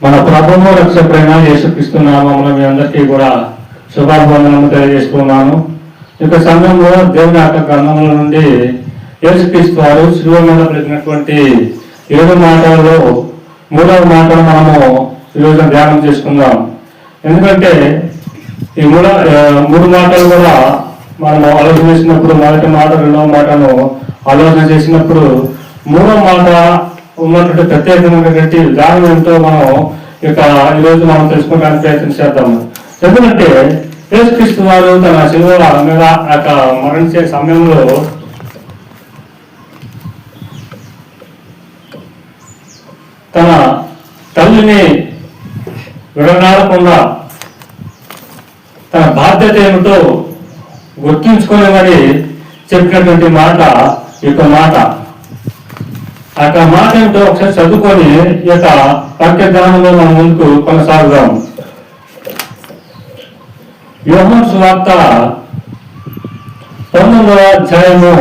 మన ప్రభువు రక్షకుడైన యేసుక్రీస్తు నామములో మీ అందరికీ కూడా శుభాభివందనము తెలియజేస్తున్నాను. ఈ సమయంలో దేవుని యొక్క గ్రంథముల నుండి యేసుక్రీస్తు వారు శిలువ మీద పలికినటువంటి 7 మాటలలో 3వ మాటను మనము ఈరోజు ధ్యానం చేసుకుందాం. ఎందుకంటే ఈ 3 మాటలు కూడా మనము ఆలోచన చేసినప్పుడు మొదటి మాట 2వ మాటను ఆలోచన చేసినప్పుడు 3వ మాట ఉన్నటువంటి ప్రత్యేకమైనటువంటి విధానం ఏంటో మనం ఈరోజు మనం తెలుసుకోవడానికి ప్రయత్నం చేద్దాము. ఎందుకంటే యేసుక్రీస్తు వారు తన శిలువ మీద మరణించే సమయంలో తన తల్లిని విడనాడకుండా తన బాధ్యత ఏమిటో గుర్తుంచుకొని మరి చెప్పినటువంటి మాట మాట ఆ మాట ఏమిటో ఒకసారి చదువుకొని ఈ యొక్క వాక్య ధ్యానంలో మనం ముందుకు కొనసాగుదాం. యోహాను సువార్త 9వ అధ్యాయము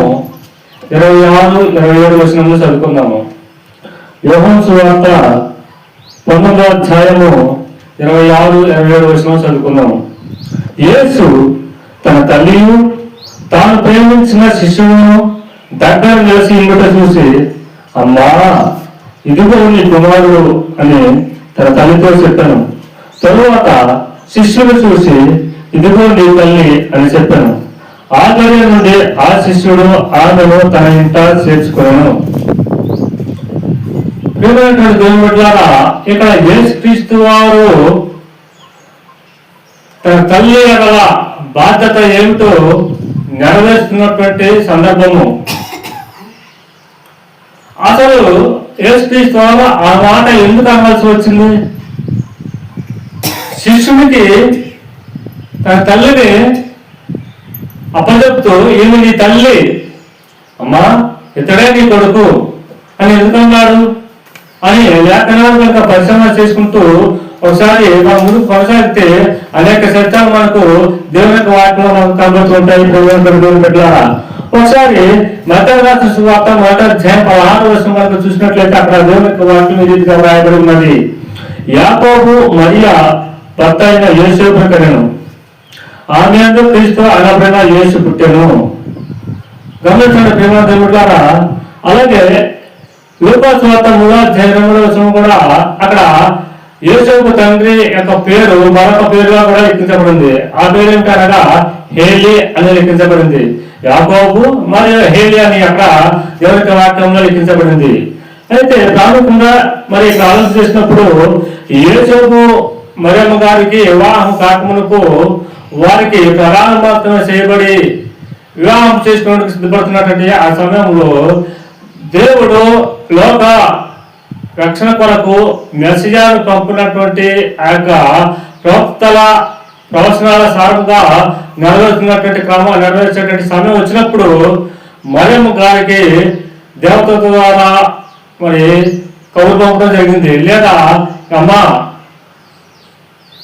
26-27 వచనంలో చదువుకుందాము. యోహాను సువార్త 9వ అధ్యాయము 26-27 వచనం చదువుకుందాము. యేసు తన తల్లియు తాను ప్రేమించిన శిష్యులను దగ్గర నిలిచి ఇంగుట చూసి, అమ్మా, ఇదిగో నీ కుమారుడు అని తన తల్లితో చెప్పాను. తరువాత శిష్యులు చూసి, ఇదిగో నీ తల్లి అని చెప్పాను. ఆ గడియ నుండి ఆ శిష్యుడు ఆమెను తన ఇంట చేర్చుకున్నాను. ప్రియమైనటువంటి దేవుని బిడ్డలారా, ఇక్కడ యేసుక్రీస్తు వారు తన తల్లి గల బాధ్యత ఏమిటో నెరవేరుస్తున్నటువంటి సందర్భము. అసలు యేసుక్రీస్తు వారు ఆ మాట ఎందుకు అనాల్సి వచ్చింది? శిష్యుడికి తన తల్లిని అప్పచెప్తూ, ఈమె నీ తల్లి, అమ్మా, ఇతడే నీ కొడుకు అని ఎందుకన్నాడు అని లేఖనాలు కనుక పరిశ్రమ చేసుకుంటూ ఒకసారి మన ముందు కొనసాగితే అనేక సత్యాలు మనకు దేవుని యొక్క వాటిలో మనకు కనబడుతూ ఉంటాయి. దేవుని బిడ్డలారా, ఒకసారి మత్తయి రాసిన సువార్త 1వ అధ్యాయం 16వ వచనం మనకు చూసినట్లయితే అక్కడ దేవుని యొక్క వాక్యం ఈ రీతిగా వ్రాయబడి ఉన్నది. యాకోబు మరియా భర్త అయిన యోసేపు కనెను. ఆమె యందు క్రీస్తు అనబడిన యేసు పుట్టెను. గమనించండి ప్రియమైన దేవులారా. అలాగే లూకా సువార్త 3వ అధ్యాయం 2వ వచనం కూడా అక్కడ యోసేపు తండ్రి యొక్క పేరు మరొక పేరుగా కూడా లెక్కించబడింది. ఆ పేరు ఏమిటనగా హేలి అని లెక్కించబడింది. యాకోబు మరియు హేలి అని అక్కడ దేవుని వాక్యంలో లెక్కించబడింది. అయితే ప్రాముఖ్యంగా మరి ఇక్కడ ఆలోచన చేసినప్పుడు యోసేపు మరియమ్మ గారికి వివాహం కాకమునకు వారికి ప్రారంభోత్సవం చేయబడి వివాహం చేసుకోవడానికి సిద్ధపడుతున్నటువంటి ఆ సమయంలో దేవుడు లోక రక్షణ కొరకు మెస్సియాను పంపినటువంటి ఆ యొక్క ప్రవక్తల ప్రవచనాల సారంగా నెరవేర్చేటువంటి సమయం వచ్చినప్పుడు మరియమ్మ గారికి దేవతల ద్వారా మరి కబురు పంపడం జరిగింది. లేదా అమ్మా,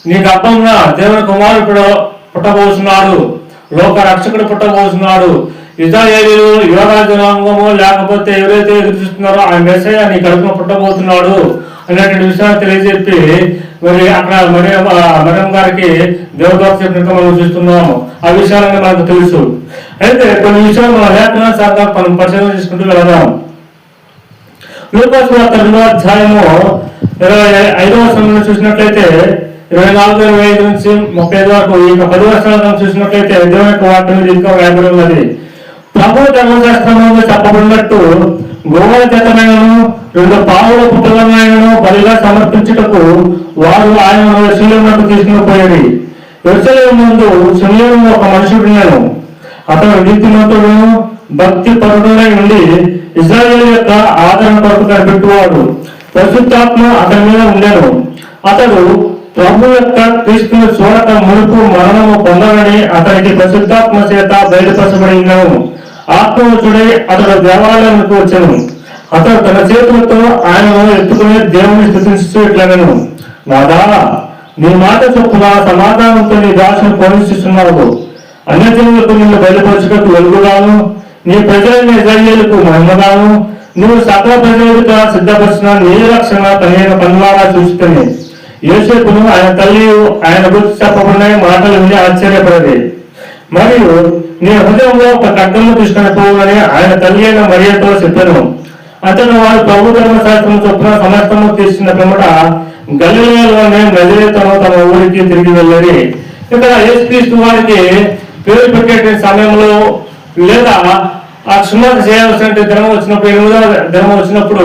నీ గర్భంగా దేవుని కుమారుడు పుట్టబోతున్నాడు, లోక రక్షకుడు పుట్టబోతున్నాడు, ఇశ్రాయేలీయులు యువరాజనాంగము లేకపోతే ఎవరైతే ఎదురు చూస్తున్నారో ఆ మెస్సయ్య నీ కడుపున పుట్టబోతున్నాడు అనేటువంటి విషయాన్ని తెలియజెప్పి మరి అక్కడ మరియమ్మ గారికి దేవదూత చెప్పినట్టు మనం చూస్తున్నాము. ఆ విషయాలన్నీ మనకు తెలుసు. అయితే కొన్ని విషయాలు మన లేఖన సార్గా మనం పరిశీలన చేసుకుంటూ వెళదాం. లూకా సువార్త 2వ అధ్యాయము 25వ వచనం చూసినట్లయితే 24-25 నుంచి 35 వరకు ఈ 10 వర్షాలను చూసినట్లయితే దేవుని యొక్క వాక్యం ఇంకా వ్రాయబడి ఉన్నది. ప్రభు ధర్మశాస్త్రంలో చెప్పబడినట్టు గోవల జతమైనను 2 పావుల పుట్టలమైనను బలిగా సమర్పించుటకు వారు ఆయన శిలువకు తీసుకుని పోయేది. యెరూషలేము ముందు సిమియోను ఒక మనుషుడున్నాడు. అతను నీతిమంతుడును భక్తి పరుడునై ఉండి ఇశ్రాయేలు యొక్క ఆదరణ కొరకు కనిపెట్టువాడు. పరిశుద్ధాత్మ అతని మీద ఉండెను. అతడు ప్రభు యొక్క క్రీస్తును చూడక మునుపు మరణము పొందనని అతనికి పరిశుద్ధాత్మ చేత బయలుపరచబడినాను. ఆత్మవచుడై అతడు దేవాలయానికి వచ్చాను. అతడు తన చేతులతో ఆయనను ఎత్తుకుని దేవుని స్తుతిస్తూ ఇట్లనెను, నాదా, నీ మాట చొప్పున సమాధానంతో నీ దాసును పోషిస్తున్నావు. అన్యజనులకు నిన్ను బయలుపరచుటకు వెలుగుగాను, నీ ప్రజలైన ఇశ్రాయేలుకు మహిమగాను నువ్వు సకల ప్రజలకు సిద్ధపరిచిన నీ రక్షణ తనైన పనులారా చూసుకొని యోసేపును ఆయన తల్లి ఆయన గురించి చెప్పబడిన మాటలు విని ఆశ్చర్యపడేది. మరియు నీ హృదయంలో ఒక ఖడ్గము తీసుకొని పోవునని ఆయన తల్లి అయిన మరియతో చెప్పాను. అతను వారు ప్రభు ధర్మశాస్త్రం చొప్పున సమస్తము తీసిన పిమ్మట గలిలయలోనే నజరేతును తమ ఊరికి తిరిగి వెళ్ళి, ఇక్కడ యేసుక్రీస్తు వారికి పేరు పెట్టే సమయంలో లేదా ఆ సున్నతి చేయవలసిన దినం వచ్చినప్పుడు 8వ దినం వచ్చినప్పుడు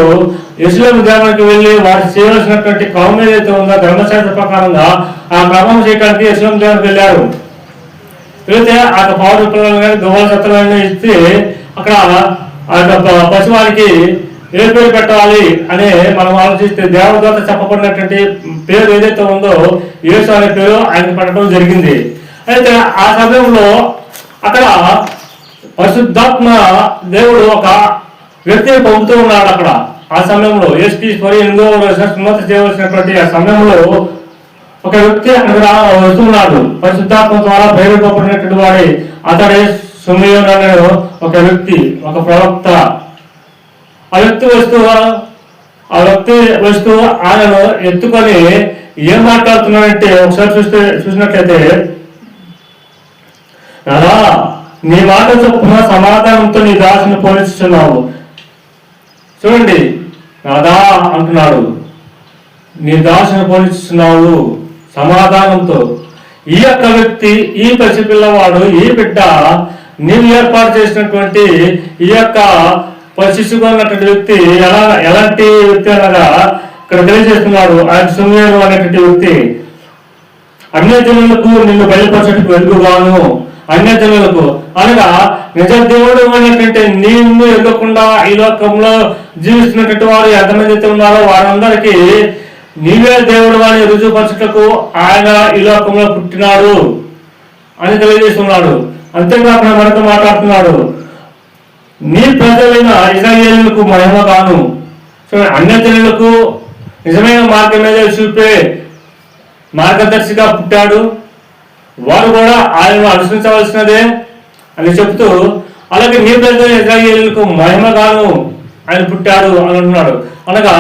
యెరూషలేము గ్రామానికి వెళ్ళి వారు చేయవలసినటువంటి క్రమం ఏదైతే ఉందో ధర్మశాస్త్ర ప్రకారంగా ఆ క్రమం చేయడానికి యెరూషలేము గ్రామానికి వెళ్ళారు. వెళితే ఆ పావు రూపాయలు కానీ దువ్వాల సత్రాలను ఇస్తే అక్కడ ఆ పశువానికి ఏ పేరు పెట్టాలి అని మనం ఆలోచిస్తే దేవదూత చెప్పబడినటువంటి పేరు ఏదైతే ఉందో యేసు అనే పేరు ఆయనకు పెట్టడం జరిగింది. అయితే ఆ సమయంలో అక్కడ పరిశుద్ధాత్మ దేవుడు ఒక వ్యక్తిని పంపుతూ ఉన్నాడు. అక్కడ ఆ సమయంలో యేసుక్రీస్తు 8వ సున్నతి చేయవలసినటువంటి ఆ సమయంలో ఒక వ్యక్తి అక్కడ వస్తున్నాడు. పరిశుద్ధాత్మ ద్వారా ప్రేరేపబడినటువంటి వాడి అతడే సిమెయోను అనే ఒక వ్యక్తి, ఒక ప్రవక్త. ఆ వ్యక్తి వస్తూ ఆయనను ఎత్తుకొని ఏం మాట్లాడుతున్నాడంటే ఒకసారి చూసినట్లయితే, నారా నీ మాట చొప్పున సమాధానంతో నీ దాసుని పోషిస్తున్నావు. చూడండి, నాదా అంటున్నాడు, నీ దాసుని పోషిస్తున్నావు సమాధానంతో. ఈ యొక్క వ్యక్తి, ఈ పసిపిల్లవాడు, ఈ బిడ్డ నీవు ఏర్పాటు చేసినటువంటి ఈ యొక్క శిశువుగా ఉన్నటువంటి వ్యక్తి ఎలాంటి వ్యక్తి అనగా ఇక్కడ తెలియజేస్తున్నాడు. ఆయన సిమెయోను అనేటువంటి వ్యక్తి అన్యజనులకు నిన్ను బయలుపరచడానికి వెలుగుగాను, అన్యజనులకు అనగా నిజ దేవుడు అనేటువంటి నిన్ను ఎదురకుండా ఈ లోకంలో జీవిస్తున్నటువంటి వారు ఎంతమంది అయితే ఉన్నారో వారందరికీ నీవే దేవుడు అని రుజువుపరచుటకు ఆయన ఈ లోకంలో పుట్టినాడు అని తెలియజేస్తున్నాడు. అంతేకాకుండా మనతో మాట్లాడుతున్నాడు, నీ ప్రజలైన ఇశ్రాయేలులకు మహిమగాను. అన్యజనులకు నిజమైన మార్గం మీద చూపే మార్గదర్శిగా పుట్టాడు, వారు కూడా ఆయనను అనుసరించవలసినదే అని చెప్తూ, అలాగే నీ ప్రజల ఇశ్రాయేలులకు మహిమగాను ఆయన పుట్టాడు అని అంటున్నాడు. అనగా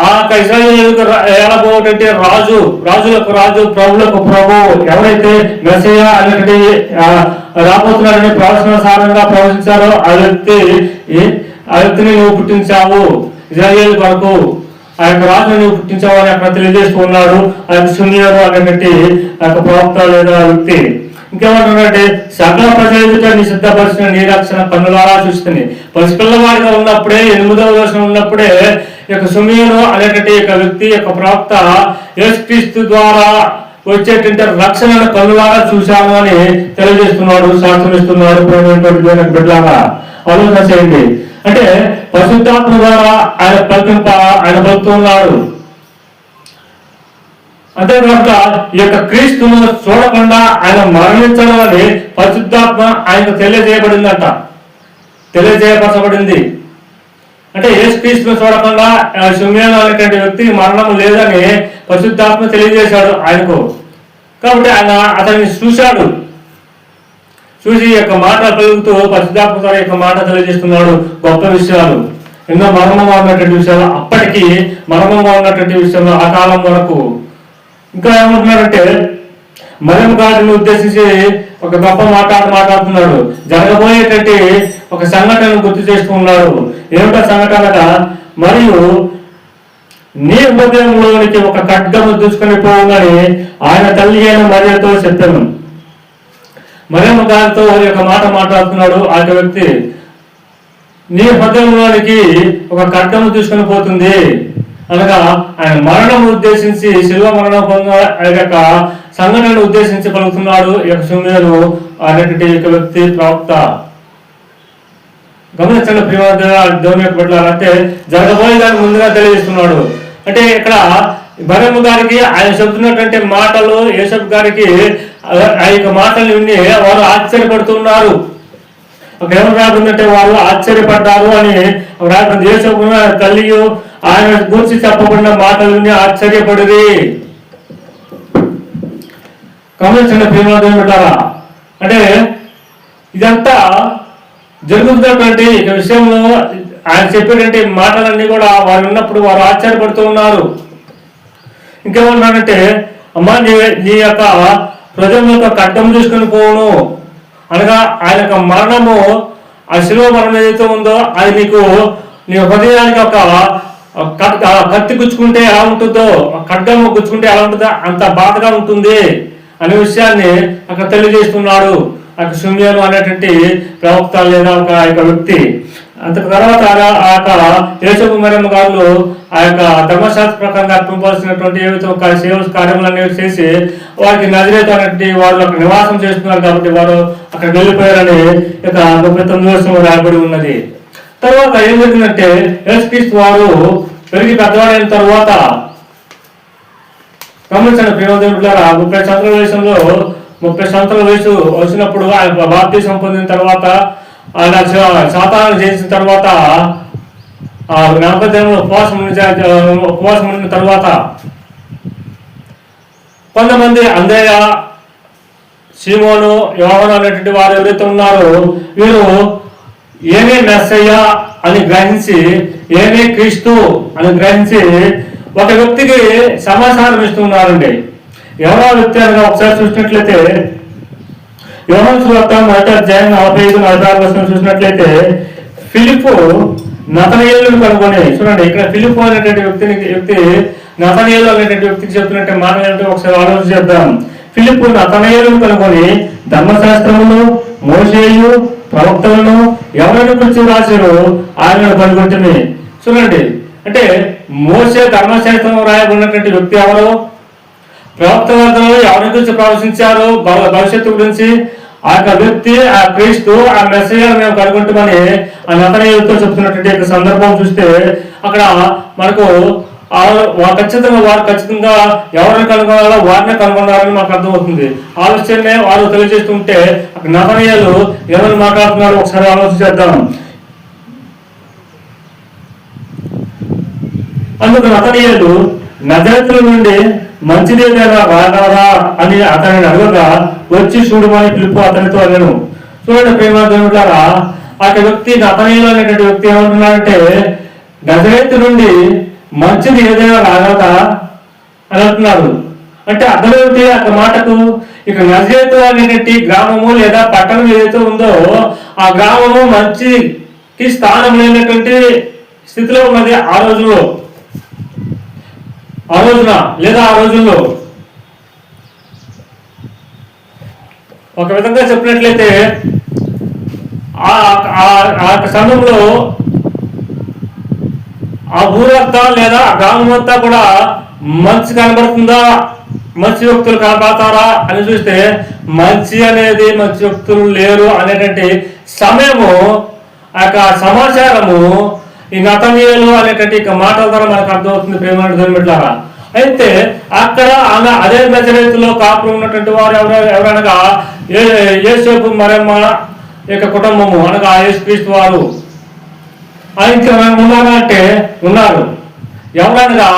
ఆ ఇశ్రాయేలుకు ఏలబోటంటే రాజు, రాజులకు రాజు, ప్రభులకు ప్రభు, ఎవరైతే మెస్సయ్య అనేటువంటి రాబోతున్నారని ప్రవచనాసారంగా ప్రవచించారో ఆ వ్యక్తిని నువ్వు పుట్టించావు, ఇశ్రాయేలు కొరకు ఆ యొక్క రాజుని నువ్వు పుట్టించావు అని అక్కడ తెలియజేస్తూ ఉన్నాడు. ఆ యొక్క సిమెయోను అనేటువంటి ఆ యొక్క ప్రవక్త లేదా వ్యక్తి. ఇంకేమంటున్నారంటే, సకల ప్రజల నీ సిద్ధపరిచిన నీ రక్షణ కన్నులారా చూస్తుంది. పసిపిల్లవాడిగా ఉన్నప్పుడే 8వ దశలో ఉన్నప్పుడే ఈ యొక్క సిమెయోను అనేటువంటి యొక్క వ్యక్తి యొక్క ప్రవక్త యేసుక్రీస్తు ద్వారా వచ్చేటువంటి రక్షణను కన్నులారా చూశాను అని తెలియజేస్తున్నాడు, శాస్త్రమిస్తున్నాడు. బిడ్డలాగా ఆలోచన చేయండి. అంటే పరిశుద్ధాత్మ ద్వారా ఆయన పలుకుతున్నాడు. అంతేకాకుండా ఈ యొక్క క్రీస్తును చూడకుండా ఆయన మరణించడం అని పరిశుద్ధాత్మ ఆయనకు తెలియజేయపరచబడింది. అంటే యేసుక్రీస్తును చూడకుండా సిమెయోను అనేటువంటి వ్యక్తికి మరణం లేదని పరిశుద్ధాత్మ తెలియజేశాడు ఆయనకు. కాబట్టి ఆయన అతన్ని చూశాడు. చూసి యొక్క మాట పలుకుతూ పరిశుద్ధాత్మ ద్వారా యొక్క మాట తెలియజేస్తున్నాడు. గొప్ప విషయాలు, ఎన్నో మర్మంగా ఉన్నటువంటి విషయాలు, అప్పటికి మర్మంగా ఉన్నటువంటి విషయంలో ఆ కాలం వరకు. ఇంకా ఏమంటున్నాడంటే, మరియమ్మ గారిని ఉద్దేశించి ఒక గొప్ప మాట్లాడుతున్నాడు. జరగబోయేటువంటి ఒక సంఘటనను గుర్తు చేస్తూ ఉన్నాడు. ఏమిటో సంఘటనగా, మరియు నీ హృదయంలోనికి ఒక ఖడ్గము దూసుకొని పోవునని ఆయన తల్లి అయిన మరియతో చెప్పాను. మరియమ్మ గారితో ఒక మాట మాట్లాడుతున్నాడు ఆ వ్యక్తి. నీ హృదయంలోనికి ఒక ఖడ్గము తీసుకొని పోతుంది అనగా ఆయన మరణం ఉద్దేశించి, శిలువ మరణం పొందిన ఆ యొక్క సంఘటనను ఉద్దేశించి పలుకుతున్నాడు ఈ యొక్క సిమెయోను అనేటువంటి యొక్క వ్యక్తి ప్రవక్త. గమనించండి ప్రియమైన దేవుని యొక్క బిడ్డలారా, జరగబోయే దాన్ని ముందుగా తెలియజేస్తున్నాడు. అంటే ఇక్కడ మరియమ్మ గారికి ఆయన చెబుతున్నటువంటి మాటలు, యేసపు గారికి ఆ యొక్క మాటలు విని వారు ఆశ్చర్యపడుతున్నారు. ఏమని రాకుందంటే వారు ఆశ్చర్యపడ్డారు అని రాకుండా, యేసపు తల్లి ఆయన గురించి చెప్పబడిన మాటలు విని ఆశ్చర్యపడిరి. గమనించండి ప్రియమైన దేవుని బిడ్డలారా, అంటే ఇదంతా జరుగుతున్నటువంటి విషయంలో ఆయన చెప్పేటువంటి మాటలన్నీ కూడా వారు విన్నప్పుడు వారు ఆశ్చర్యపడుతూ ఉన్నారు. ఇంకేమన్నాడంటే అమ్మా నీ యొక్క హృదయం యొక్క ఖడ్గం తీసుకుని పోను అనగా ఆయన యొక్క మరణము, ఆ శిలువ మరణం ఏదైతే ఉందో అది నీ హృదయానికి ఒక కత్తి గుచ్చుకుంటే ఎలా ఉంటుందో, ఖడ్గం గుచ్చుకుంటే ఎలా ఉంటుందో అంత బాధగా ఉంటుంది అనే విషయాన్ని అక్కడ తెలియజేస్తున్నాడు అక్కడ షిమ్యోను అనేటువంటి ప్రవక్త లేదా ఒక యొక్క వ్యక్తి. అంత తర్వాత ఆ యొక్క యేసపు మరియమ్మ గారు ఆ యొక్క ధర్మశాస్త్ర ప్రకారంగా అర్పించాల్సినటువంటి ఏవైతే ఒక సేవ కార్యములు అనేవి చేసి వారికి నజరేతు అనేటువంటి వారు అక్కడ నివాసం చేస్తున్నారు కాబట్టి వారు అక్కడ వెళ్ళిపోయారని ఇక 39 వర్షం రాయబడి ఉన్నది. తర్వాత ఏం జరిగిందంటే యేసుక్రీస్తు వారు పెరిగి పెద్దవాడైన తర్వాత గమనించండి ప్రియదేవులారా, 30 సంవత్సరాల వయసులో 30 సంవత్సరాల వయసు వచ్చినప్పుడు ఆయన బాప్తిసం పొందిన తర్వాత ఆయన సాతాను చేసిన తర్వాత 40 దినములు ఉపవాసం ఉండిన తర్వాత కొంతమంది అందేయ, సీమోను, యోహాను అనేటువంటి వారు ఎవరైతే ఉన్నారో వీరు ఏమే మెస్సయ్య అని గ్రహించి, ఏమే క్రీస్తు అని గ్రహించి ఒక వ్యక్తికి సమాచారం ఇస్తున్నారండి. ఎవరో వ్యక్తి అనగా ఒకసారి చూసినట్లయితే యోహాను సువార్త 1వ అధ్యాయం 45-46 చూసినట్లయితే ఫిలిప్పు నతనయేలును కనుగొని, చూడండి ఇక్కడ ఫిలిప్పు అనేటువంటి వ్యక్తి నతనయేలు అనేటువంటి వ్యక్తికి చెప్తున్నట్టే మాట ఏంటో ఒకసారి ఆలోచన చేద్దాం. ఫిలిప్పు నతనయేలును కనుగొని ధర్మశాస్త్రమును, మోషేయు, ప్రవక్తలను ఎవరిని గురించి రాశారు ఆయనను కనుగొంటుంది. చూడండి, అంటే మోషే ధర్మశాస్త్రం రాయబడినటువంటి వ్యక్తి ఎవరు, ప్రవక్త వర్గంలో ఎవరి గురించి ప్రవచించారు భవిష్యత్తు గురించి, ఆ యొక్క వ్యక్తి, ఆ క్రీస్తు, ఆ మెస్సయ్య మేము కనుగొంటామని ఆ నతనయేలుతో చెప్తున్నటువంటి సందర్భం చూస్తే అక్కడ మనకు వారు ఖచ్చితంగా ఎవరిని కనుగొనాలో వారినే కనుగొన్నారని మాకు అర్థమవుతుంది. ఆ విషయాన్ని వారు తెలియజేస్తుంటే అక్కడ నతనయేలు ఎవరు మాట్లాడుతున్నారో ఒకసారి ఆలోచించేద్దాం. అందుకు నతనయేలు నజరేతు నుండి మంచిదేదైనా రాగలరా అని అతనిని అడగగా వచ్చి చూడమని ఫిలిప్పు అతనితో అన్నాను. చూడండి ప్రేమదేవులారా, ఆ వ్యక్తి నతనయేలు అనేటువంటి వ్యక్తి ఏమంటున్నాడంటే నజరేతు నుండి మంచిది ఏదైనా రాగలదా అని అంటున్నారు. అంటే అర్థమేమిటి ఆ మాటకు? ఇక నజరేతు అనేటువంటి గ్రామము లేదా పట్టణం ఏదైతే ఉందో ఆ గ్రామము మంచికి స్థానం లేనటువంటి స్థితిలో ఉన్నది ఆ రోజున లేదా ఆ రోజుల్లో. ఒక విధంగా చెప్పినట్లయితే ఆ సమయంలో ఆ ఊరంతా లేదా ఆ గ్రామం అంతా కూడా మంచి కనబడుతుందా, మంచి వ్యక్తులు కనబడతారా అని చూస్తే మంచి వ్యక్తులు లేరు అనేటువంటి సమయము, ఆ యొక్క సమాచారము ఈ నతనయేలు అనేటువంటి మాటల ద్వారా మనకు అర్థమవుతుంది ప్రేమలారా. అయితే అక్కడ అదే నజరేతులో కాపులు ఉన్నటువంటి వారు ఎవరనగా యేసపు మరియమ్మ యొక్క కుటుంబము అనగా యేసుక్రీస్తు వారు. ఇంకా ఉన్నారంటే ఉన్నారు. ఎవరనగా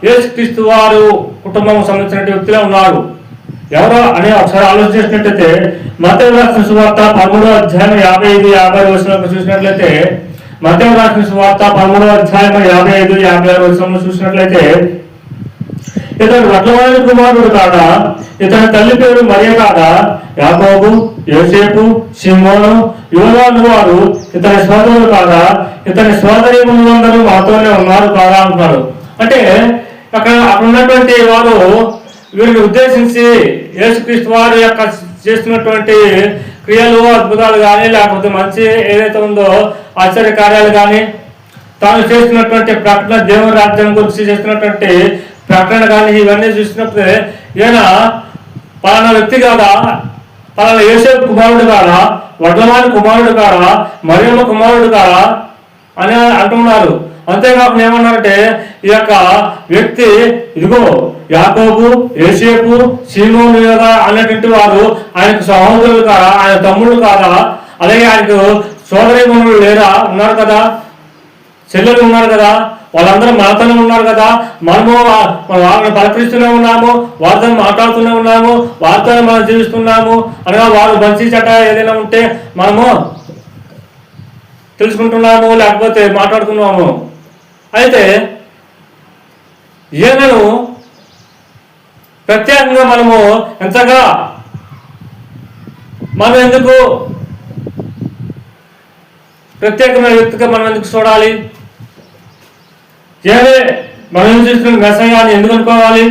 యేసుక్రీస్తు వారు కుటుంబం సంబంధించిన వ్యక్తులే ఉన్నారు. ఎవరో అని ఒకసారి ఆలోచించినట్లయితే మత్తయి రాసిన సువార్త 13వ అధ్యాయం 55-56 వచనంలో చూసినట్లయితే మత్తయి రాసిన సువార్త 13వ అధ్యాయం 55-56 వచనంలో చూసినట్లయితే ఇతను వడ్లవాని కుమారుడు కాదా, ఇతని తల్లి పేరు మరియ కాదా, యాకోబు, యోసేపు, సిమోను, యోహాను వారు ఇతని సోదరులు కాదా, ఇతని సోదరీమణులందరూ మాతోనే ఉన్నారు కాదా అంటున్నాడు. అంటే అక్కడ ఉన్నటువంటి వారు వీరిని ఉద్దేశించి యేసుక్రీస్తు వారి యొక్క చేస్తున్నటువంటి క్రియలు, అద్భుతాలు కానీ లేకపోతే మంచి ఏదైతే ఉందో ఆశ్చర్య కార్యాలు కానీ, తాను చేస్తున్నటువంటి ప్రకటన, దేవుని రాజ్యం గురించి చేస్తున్నటువంటి ప్రకటన కానీ ఇవన్నీ చూసినప్పుడు ఈయన పలానా వ్యక్తి కాదా, పలానా యోసేపు కుమారుడు కాదా, వడ్లవాని కుమారుడు కాదా, మరియమ్మ కుమారుడు కాదా అని అంటున్నారు. అంతేకాకుండా ఏమన్నారంటే ఈ యొక్క వ్యక్తి ఇదిగో యాకోబు, యోసేపు, సీమోను అనేటువంటి వారు ఆయనకు సహోదరులు కాదా, ఆయన తమ్ముళ్ళు కాదా, అలాగే ఆయనకు సోదరీమణులు లేరా, ఉన్నారు కదా, చెల్లెలు ఉన్నారు కదా, వాళ్ళందరూ మనతోనే ఉన్నారు కదా, మనము వాళ్ళని పలకరిస్తూనే ఉన్నాము, వారితో మాట్లాడుతూనే ఉన్నాము, వారితోనే మనం జీవిస్తున్నాము అనగా వారు మంచి చెడ్డ ఏదైనా ఉంటే మనము తెలుసుకుంటున్నాము లేకపోతే మాట్లాడుతున్నాము. అయితే ఈయనను ప్రత్యేకంగా మనము ఎంతగా మనం ఎందుకు ప్రత్యేకమైన వ్యక్తిగా మనం ఎందుకు చూడాలి? ఏదే మనం ఎదురు చూస్తున్న మెస్సయ్యని ఎందుకు అనుకోవాలి?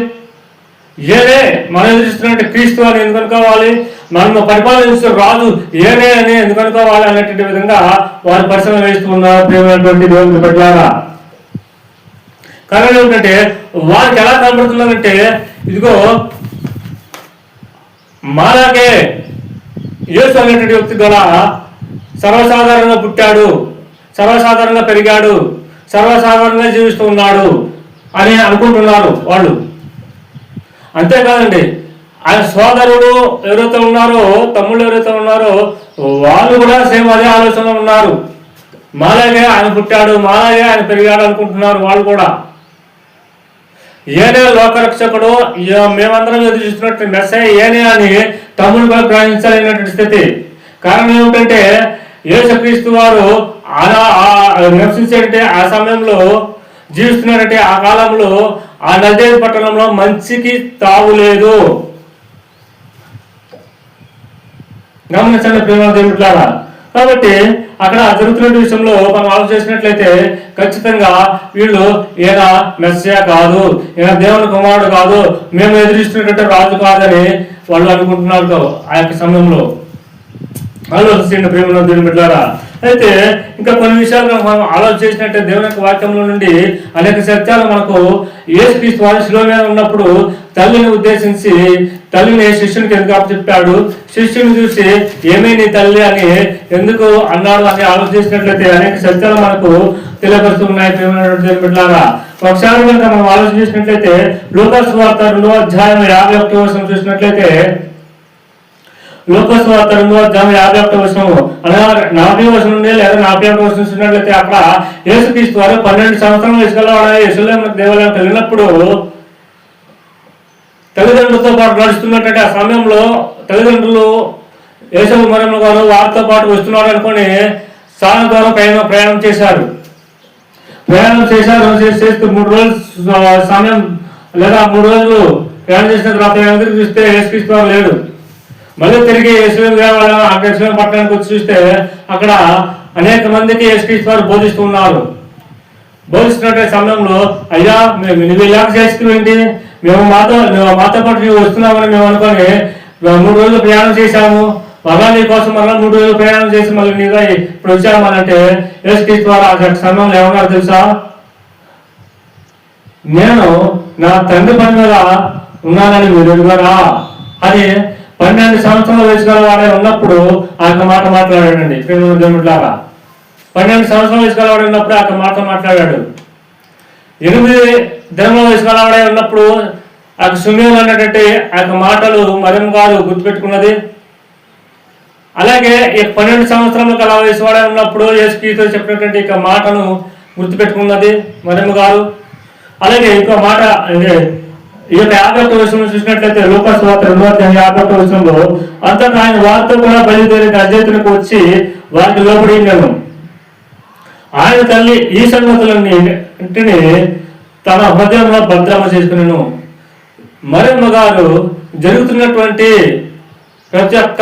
ఏదే మనం ఎదురు చూస్తున్నట్టు క్రీస్తు అని ఎందుకు అనుకోవాలి? మనం పరిపాలన రాజు ఏదే అని ఎందుకు అనుకోవాలి అనేటువంటి విధంగా వారు పరిశ్రమ వేస్తూ ఉన్నారు. ప్రేమైనటువంటి దేవుని బిడ్డలారా, కారణం ఏమిటంటే వారికి ఎలా కనబడుతున్నారంటే, ఇదిగో మాలాగే యేసు అనేటువంటి వ్యక్తి ద్వారా సర్వసాధారణంగా పుట్టాడు, సర్వసాధారణంగా పెరిగాడు, సర్వసాధారణంగా జీవిస్తూ ఉన్నాడు అని అనుకుంటున్నారు వాళ్ళు. అంతేకాదండి, ఆయన సోదరుడు ఎవరైతే ఉన్నారో, తమ్ముళ్ళు ఎవరైతే ఉన్నారో వాళ్ళు కూడా సేమ్ అదే ఆలోచనలో ఉన్నారు. మాలాగే ఆయన పుట్టాడు, మాలాగే ఆయన పెరిగాడు అనుకుంటున్నారు వాళ్ళు కూడా. ఏనే లోకరక్షకుడు, మేమందరం ఎదురు చూస్తున్నట్టు మెస్సయ్య ఏనే అని తమ్ముడు కూడా గ్రహించలేనటువంటి స్థితి. కారణం ఏమిటంటే యేసుక్రీస్తు వారు అలా నివసించే ఆ సమయంలో జీవిస్తున్నారంటే ఆ కాలంలో ఆ నజరేతు పట్టణంలో మంచికి తావులేదు. గమనించండి ప్రేమ దేవుడిలారా. కాబట్టి అక్కడ జరుగుతున్న విషయంలో మనం ఆలోచించినట్లయితే ఖచ్చితంగా వీళ్ళు ఈయన మెస్సయ్య కాదు, ఈయన దేవుని కుమారుడు కాదు, మేము ఎదురిస్తున్నట్టు రాజు కాదని వాళ్ళు అనుకుంటున్నారు ఆ యొక్క సమయంలో. ఆలోచించండి ప్రేమ దేవుని బిడ్డలారా. అయితే ఇంకా కొన్ని విషయాలు మనం ఆలోచించినట్టే దేవుని యొక్క వాక్యంలో నుండి అనేక సత్యాలు మనకు యేసుక్రీస్తు వారి శిలువ మీద ఉన్నప్పుడు తల్లిని ఉద్దేశించి తల్లిని శిష్యునికి ఎందుకు అప్పచెప్పాడు, శిష్యుని చూసి ఏమీ నీ తల్లి అని ఎందుకు అన్నాడు అని ఆలోచించినట్లయితే అనేక సత్యాలు మనకు తెలియపరుస్తున్నాయి ప్రేమైనటువంటి బిడ్డలారా. ఒకసారి కనుక మనం ఆలోచించినట్లయితే లూకా సువార్త 2:51 చూసినట్లయితే, లూకా సువార్త 2:51 అనగా 40 నుండి లేదా 41 చూసినట్లయితే అక్కడ యేసుక్రీస్తు వారు 12 సంవత్సరాల వయసుగలవాడై యెరూషలేము దేవాలయం వెళ్ళినప్పుడు తల్లిదండ్రులతో పాటు నడుస్తున్నట్టు ఆ సమయంలో తల్లిదండ్రులు యేసు మరియమ్మ గారు వారితో పాటు వస్తున్నారు అనుకుని సాయం ద్వారా ప్రయాణం చేశారు. చేస్తూ 3 రోజులు సమయం లేదా 3 రోజులు ప్రయాణం చేసిన తర్వాత ఎదురు చూస్తే యేసుక్రీస్తు వారు లేడు. మళ్ళీ తిరిగి యెరూషలేము దేవాలయం ఆ యెరూషలేము పట్టణానికి వచ్చి చూస్తే అక్కడ అనేక మందికి యేసుక్రీస్తు వారు బోధిస్తున్నారు. బోధిస్తున్న సమయంలో, అయ్యా నువ్వు ఇలా చేసుకునేంటి, మేము మాతో పాటు నువ్వు వస్తున్నామని మేము అనుకొని 3 రోజులు ప్రయాణం చేశాము, మళ్ళా నీ కోసం మళ్ళీ 3 రోజులు ప్రయాణం చేసి మళ్ళీ నీగా ఇప్పుడు వచ్చామనంటే యేసుక్రీస్తు వారు ఆ సమయంలో ఏమన్నారు తెలుసా? నేను నా తండ్రి పని మీద ఉన్నానని మీరు ఎదుగురా అని 12 సంవత్సరాల వయసు గల వాడే ఉన్నప్పుడు ఆ మాట మాట్లాడాడండి. దేవుడిలాగా 12 సంవత్సరాల వయసు గలవాడే ఉన్నప్పుడు ఆ మాట మాట్లాడాడు. 8 దినముల వయసు గలవాడే ఉన్నప్పుడు ఆ సుమేలు అన్నటువంటి ఆ మాటలు మరియమ్మ గారు గుర్తుపెట్టుకున్నది. అలాగే 12 సంవత్సరాల కల వయసు వాడే ఉన్నప్పుడు యేసుక్రీస్తు చెప్పినటువంటి ఇక మాటను గుర్తుపెట్టుకున్నది మరియమ్మ గారు. అలాగే ఇంకో మాట ఈ యొక్క 51 వచనంలో చూసినట్లయితే లూకా సువార్త 2:51 వచనంలో, అంతటా ఆయన వారితో కూడా బయలుదేరి నజరేతునకు వచ్చి వారికి లోబడి ఉన్నాను. ఆయన తల్లి ఈ సంగతులన్నింటినీ తన హృదయంలో భద్రమ చేసుకున్నాను. మరియమ్మ గారు జరుగుతున్నటువంటి ప్రతి ఒక్క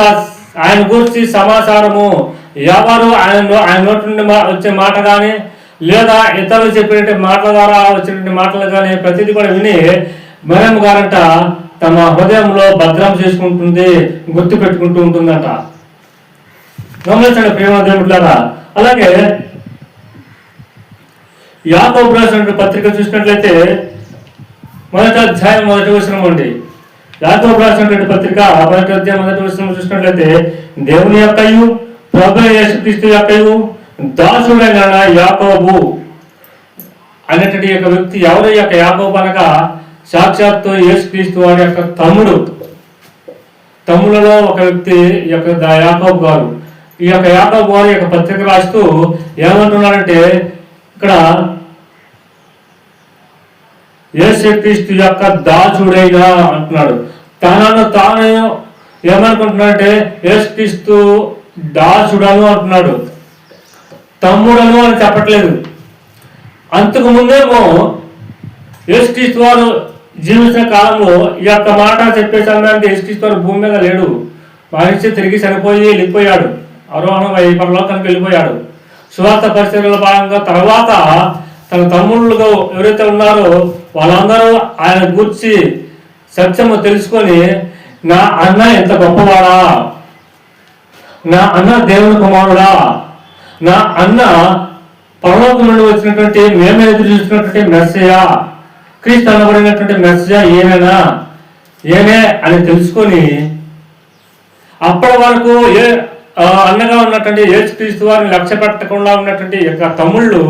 ఆయన గురించి సమాచారము ఎవరు ఆయన నోటి నుండి వచ్చే మాట కానీ లేదా ఇతరులు చెప్పినటువంటి మాటల ద్వారా వచ్చినటువంటి మాటలు కానీ ప్రతిదీ కూడా విని మరియమ్మ గారంట తమ హృదయంలో భద్రం చేసుకుంటుంది, గుర్తు పెట్టుకుంటూ ఉంటుందట. గమనించండి ప్రేమ దేవుడిలారా. అలాగే యాకోబు రాసిన పత్రిక చూసినట్లయితే 1వ అధ్యాయం 1వ వచనం అండి. యాకోబు రాసినటువంటి పత్రిక 1వ అధ్యాయం 1వ వచనం చూసినట్లయితే, దేవుని యొక్కయు ప్రభువైన యేసుక్రీస్తు యొక్కయు దాసుడైన యాకోబు అనేటువంటి యొక్క వ్యక్తి ఎవరి యొక్క యాకోబు అనగా సాక్షాత్తు యేసుక్రీస్తు వారి యొక్క తమ్ములలో ఒక వ్యక్తి యొక్క యాకోబు గారు. ఈ యొక్క యాకోబు గారు యొక్క పత్రిక రాస్తూ ఏమంటున్నారంటే, ఇక్కడ యేసుక్రీస్తు యొక్క దాసుడైన అంటున్నాడు. తనను తాను ఏమనుకుంటున్నాడంటే యేసుక్రీస్తు దాసుడను అంటున్నాడు, తమ్ముడను అని చెప్పట్లేదు. అంతకు ముందేమో యేసుక్రీస్తు వారు జీవించిన కాలంలో ఈ యొక్క మాట చెప్పే సమయానికి యేసుక్రీస్తు భూమి మీద లేడు. మనిషి తిరిగి చనిపోయి వెళ్ళిపోయాడు, ఆరోహణం పరలోకానికి వెళ్ళిపోయాడు. సువార్త పరిచర్యలో భాగంగా తర్వాత తన తమ్ముళ్ళుగా ఎవరైతే ఉన్నారో వాళ్ళందరూ ఆయన గూర్చి సత్యము తెలుసుకొని, నా అన్న ఎంత గొప్పవాడా, నా అన్న దేవుని కుమారుడా, నా అన్న పరలోకం నుండి వచ్చినటువంటి మేము ఎదురు చూసినటువంటి మెస్సయా, క్రీస్తు అనబడినటువంటి మెస్సయా ఏమే అని తెలుసుకొని, అప్పటి వరకు అన్నగా ఉన్నటువంటి యేసుక్రీస్తు వారిని లక్ష్య పెట్టకుండా ఉన్నటువంటి యొక్క తమ్ముళ్ళు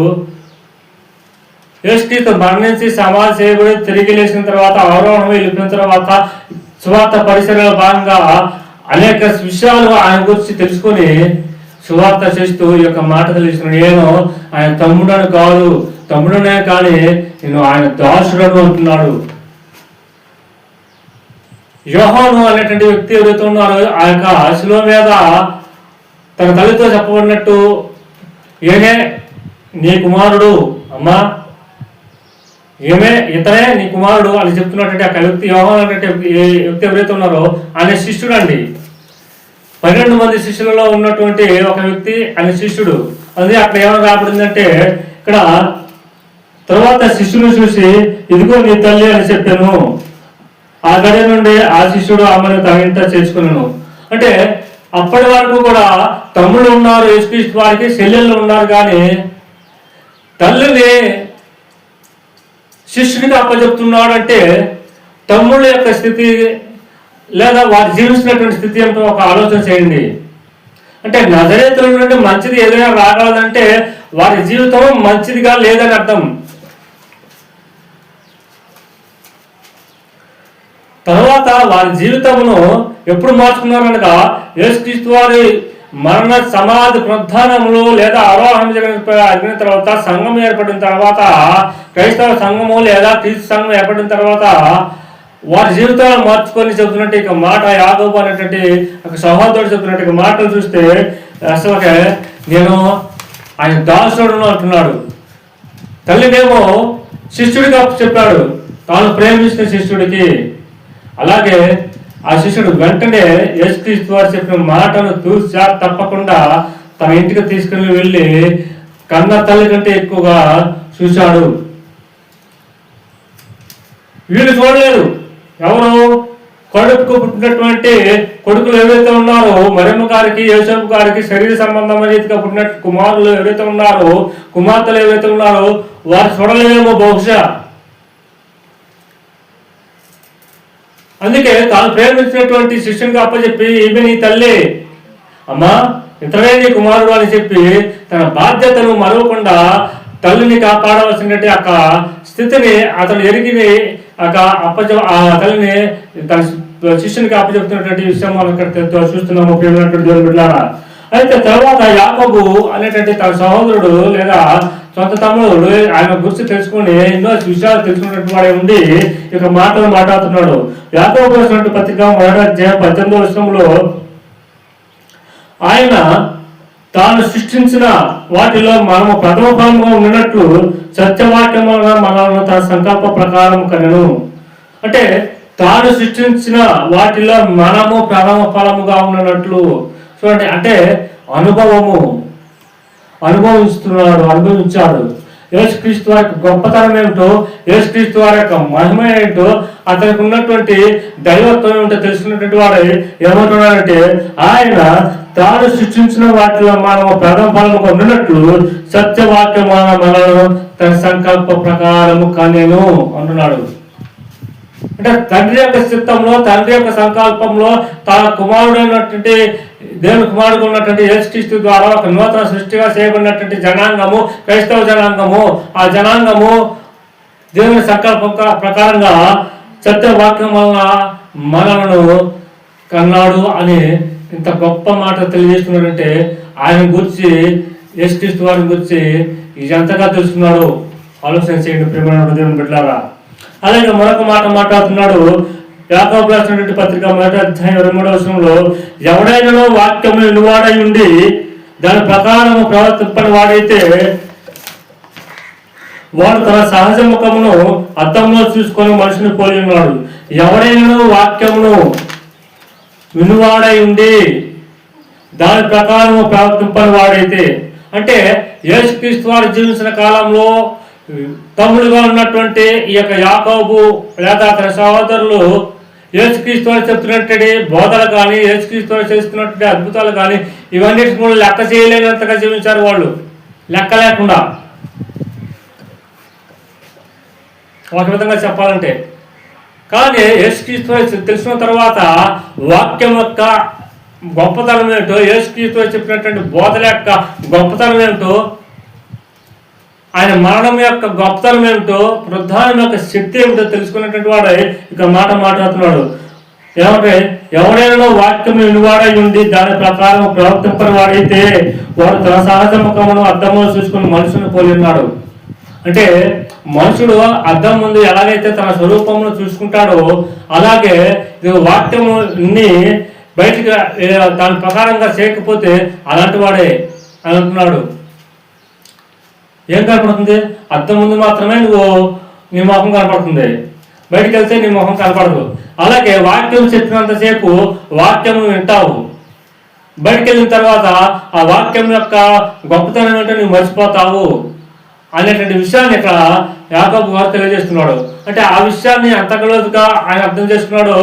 యేసుక్రీస్తు మరణించి సమాధి చేయబడి తిరిగి లేచిన తర్వాత ఆరోహణం వెళ్ళిపోయిన తర్వాత సువార్త పరిసరాల భాగంగా అనేక విషయాలు ఆయన గురించి తెలుసుకొని సువార్త చేస్తూ ఈ యొక్క మాట తెలుస్తున్నాడు. నేను ఆయన తమ్ముడని కాదు, తమ్ముడనే కానీ నేను ఆయన దాసుడను అంటున్నాడు. యోహాను అనేటువంటి వ్యక్తి ఎవరైతే ఉన్నారో ఆ యొక్క శిలువ మీద తన తల్లితో చెప్పబడినట్టు, ఏమే నీ కుమారుడు, అమ్మా ఇతనే నీ కుమారుడు అని చెప్తున్నటువంటి ఆ వ్యక్తి యోహాను అనేటువంటి వ్యక్తి ఎవరైతే ఉన్నారో ఆయన శిష్యుడు అండి. 12 మంది శిష్యులలో ఉన్నటువంటి ఒక వ్యక్తి ఆయన శిష్యుడు. అది అక్కడ ఏమైనా రాబడిందంటే, ఇక్కడ తర్వాత శిష్యుని చూసి ఇదిగో నీ తల్లి అని చెప్పాను. ఆ గడి నుండి ఆ శిష్యుడు ఆమెను తన ఇంట చేసుకున్నాను. అంటే అప్పటి వరకు కూడా తమ్ముళ్ళు ఉన్నారు, యేసుక్రీస్తు వారికి చెల్లెళ్ళు ఉన్నారు, కానీ తల్లిని శిష్యుడికి అప్పచెప్తున్నాడు. అంటే తమ్ముళ్ళ యొక్క స్థితి లేదా వారు జీవిస్తున్నటువంటి స్థితి ఏమిటో ఒక ఆలోచన చేయండి. అంటే నజరేతుల నుండి మంచిది ఏదైనా రాగలదంటే వారి జీవితం మంచిదిగా లేదని అర్థం. తర్వాత వారి జీవితమును ఎప్పుడు మార్చుకున్నారనగా యేసుక్రీస్తు వారి మరణ సమాధి పునరుద్ధానములు లేదా ఆరోహణం జరిగిన తర్వాత సంఘం ఏర్పడిన తర్వాత, క్రైస్తవ సంఘము లేదా క్రీస్తు సంఘం ఏర్పడిన తర్వాత వారి జీవితాలను మార్చుకొని చెబుతున్నట్టు ఇక మాట యాకోబు అనేటువంటి ఒక సహోదరుడు చెబుతున్నట్టు మాటలు చూస్తే అసలు నేను ఆయన దాసుడును అంటున్నాడు. తల్లినేమో శిష్యుడిగా చెప్పాడు, తాను ప్రేమిస్తున్న శిష్యుడికి. అలాగే ఆ శిష్యుడు వెంటనే యేసుక్రీస్తు వారు చెప్పిన మాటను తూచా తప్పకుండా తన ఇంటికి తీసుకుని వెళ్ళి కన్న తల్లి కంటే ఎక్కువగా చూశాడు. వీళ్ళు చూడలేదు. ఎవరు? కొడుకు పుట్టినటువంటి కొడుకులు ఎవరైతే ఉన్నారో, మరియమ్మ గారికి యోసేపు గారికి శరీర సంబంధమైన రీతిగా పుట్టిన కుమారులు ఎవరైతే ఉన్నారో, కుమార్తెలు ఎవరైతే ఉన్నారో వారు చూడలేమో బహుశా. అందుకే తాను ప్రేమించినటువంటి శిష్యునికి అప్పచెప్పి ఈమె నీ తల్లి, అమ్మా ఇతడే నీ కుమారుడు అని చెప్పి తన బాధ్యతను మరవకుండా తల్లిని కాపాడవలసినటువంటి ఆ స్థితిని అతను ఎరిగి ఆ తల్లిని తన శిష్యునికి అప్పచెప్తున్నటువంటి విషయం మనం ఇక్కడ చూస్తున్నాము. ప్రియమైనటువంటి దేవుని బిడ్డలారా, అయితే తర్వాత యాకోబు అనేటువంటి తన సహోదరుడు లేదా సొంత తమ్ముడు ఆయన గురించి తెలుసుకుని ఎన్నో విషయాలు తెలుసుకున్నటువంటి వాడే ఉండి ఇక మాటలు మాట్లాడుతున్నాడు. యాకోబు రాసినటువంటి పత్రిక 18వ వచనంలో ఆయన తాను సృష్టించిన వాటిలో మనము ప్రథమ ఫలంగా ఉన్నట్లు సత్యవాక్యం మనల్ని తన సంకల్ప ప్రకారం కనెను. అంటే తాను సృష్టించిన వాటిలో మనము ప్రథమ ఫలముగా ఉన్నట్లు చూడండి. అంటే అనుభవించాడు. యేసుక్రీస్తు వారి గొప్పతనం ఏమిటో, యేసుక్రీస్తు వారి యొక్క మహిమ ఏంటో, అతనికి ఉన్నటువంటి దైవత్వం ఏమిటో తెలుసుకున్నటువంటి వాడు ఏమంటున్నాడంటే, ఆయన తాను సృష్టించిన వాటిలో మనము ప్రథమ ఫలముగా ఉన్నట్లు సత్యవాక్యం మనలను తన సంకల్ప ప్రకారము కనెను అంటున్నాడు. అంటే తండ్రి యొక్క చిత్తంలో, తండ్రి యొక్క సంకల్పంలో తన కుమారుడైనటువంటి దేవుని కుమారుడు ఉన్నటువంటి యేసుక్రీస్తు ద్వారా ఒక నూతన సృష్టిగా చేయబడినటువంటి జనాంగము క్రైస్తవ జనాంగము. ఆ జనాంగము దేవుని సంకల్ప ప్రకారంగా సత్యవాక్యం వలన మనలను కన్నాడు అని ఇంత గొప్ప మాట తెలియజేస్తున్నాడంటే ఆయన గురించి, యేసుక్రీస్తు వారిని గురించి ఇది ఎంతగా తెలుసుకున్నాడు ఆలోచన చేయండి ప్రియమైన దేవుని బిడ్డలారా. అలాగే మరొక మాట మాట్లాడుతున్నాడు. యాకోబు రాసినటువంటి పత్రిక 1వ అధ్యాయం 23వ వచనంలో, ఎవడైనా వాక్యము వినువాడై ఉండి దాని ప్రకారము ప్రవర్తింపని వాడైతే వాడు తన సహజ ముఖమును అద్దంలో చూసుకొని మనిషిని పోలి ఉన్నాడు. ఎవడైనా వాక్యమును వినువాడై ఉండి దాని ప్రకారము ప్రవర్తింపని వాడైతే, అంటే యేసుక్రీస్తు వారు జీవించిన కాలంలో తమ్ముడుగా ఉన్నటువంటి ఈ యొక్క యాకోబు లేదా అతని సహోదరులు యేసుక్రీస్తు వారు చెప్తున్నటువంటి బోధలు కానీ, యేసుక్రీస్తు వారు చేస్తున్నటువంటి అద్భుతాలు కానీ ఇవన్నిటి కూడా లెక్క చేయలేనంతగా జీవించారు వాళ్ళు, లెక్క లేకుండా. ఒక విధంగా చెప్పాలంటే, కానీ యేసుక్రీస్తు వారు తెలిసిన తర్వాత వాక్యం యొక్క గొప్పతనం ఏమిటో, యేసుక్రీస్తు వారు చెప్పినటువంటి బోధల యొక్క గొప్పతనం ఏమిటో, ఆయన మరణం యొక్క గొప్పతనం ఏమిటో, వృద్ధానం యొక్క శక్తి ఏమిటో తెలుసుకున్నటువంటి వాడు ఇక మాట మాట్లాడుతున్నాడు. ఏమంటే ఎవడైనా వాక్యం వినివాడై ఉండి దాని ప్రకారం ప్రవర్తింపని వాడైతే వాడు తన సహజ ముఖమును అద్దములో చూసుకుని మనుషుని పోలి ఉన్నాడు. అంటే మనుషుడు అద్దం ముందు ఎలాగైతే తన స్వరూపమును చూసుకుంటాడో అలాగే వాక్యముని బయటికి దాని ప్రకారంగా చేయకపోతే అలాంటి వాడే అని అంటున్నాడు. ఏం కనపడుతుంది? అద్దం ముందు మాత్రమే నీ మొహం కనపడుతుంది, బయటికి వెళ్తే నీ మొహం కనపడదు. అలాగే వాక్యం చెప్పినంతసేపు వాక్యం వింటావు, బయటికి వెళ్ళిన తర్వాత ఆ వాక్యం యొక్క గొప్పతనం ఏంటో నువ్వు మర్చిపోతావు అనేటువంటి విషయాన్ని ఇక్కడ యాకోబు గారు తెలియజేస్తున్నాడు. అంటే ఆ విషయాన్ని అంతకలోతుగా ఆయన అర్థం చేసుకున్నాడు.